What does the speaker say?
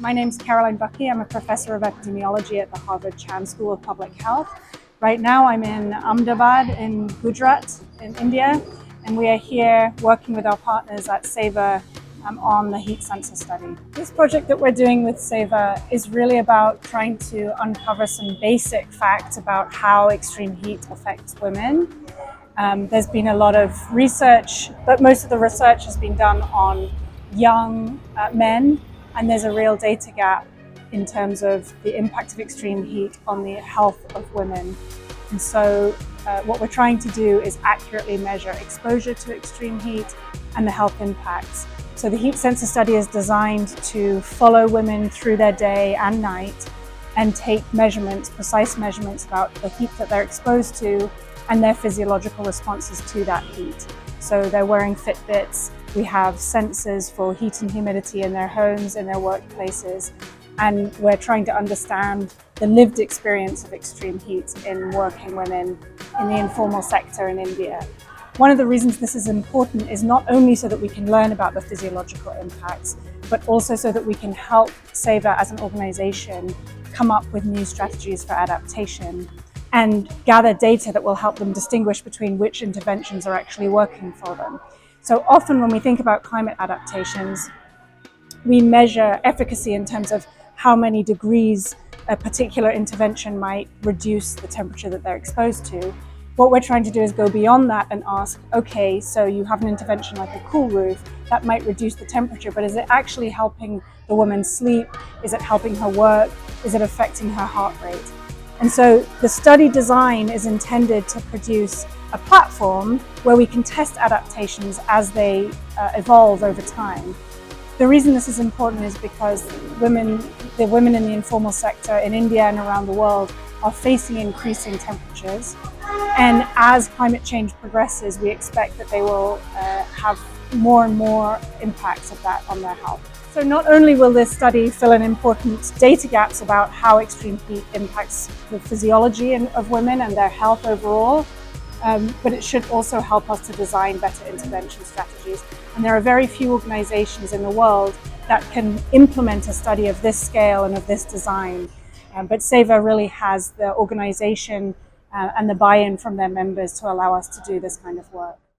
My name's Caroline Buckee. I'm a professor of epidemiology at the Harvard Chan School of Public Health. Right now I'm in Ahmedabad in Gujarat in India, and we are here working with our partners at SAVOR on the heat sensor study. This project that we're doing with SAVOR is really about trying to uncover some basic facts about how extreme heat affects women. There's been a lot of research, but most of the research has been done on young men, and there's a real data gap in terms of the impact of extreme heat on the health of women. And so what we're trying to do is accurately measure exposure to extreme heat and the health impacts. So the heat sensor study is designed to follow women through their day and night and take measurements, precise measurements about the heat that they're exposed to and their physiological responses to that heat. So they're wearing Fitbits. We have sensors for heat and humidity in their homes, in their workplaces, and we're trying to understand the lived experience of extreme heat in working women in the informal sector in India. One of the reasons this is important is not only so that we can learn about the physiological impacts, but also so that we can help SAVOR as an organization come up with new strategies for adaptation and gather data that will help them distinguish between which interventions are actually working for them. So often when we think about climate adaptations, we measure efficacy in terms of how many degrees a particular intervention might reduce the temperature that they're exposed to. What we're trying to do is go beyond that and ask, okay, so you have an intervention like a cool roof that might reduce the temperature, but is it actually helping the woman sleep? Is it helping her work? Is it affecting her heart rate? And so the study design is intended to produce a platform where we can test adaptations as they evolve over time. The reason this is important is because the women in the informal sector in India and around the world are facing increasing temperatures. And as climate change progresses, we expect that they will have more and more impacts of that on their health. So not only will this study fill in important data gaps about how extreme heat impacts the physiology of women and their health overall, but it should also help us to design better intervention strategies. And there are very few organizations in the world that can implement a study of this scale and of this design. But SAVOR really has the organization and the buy-in from their members to allow us to do this kind of work.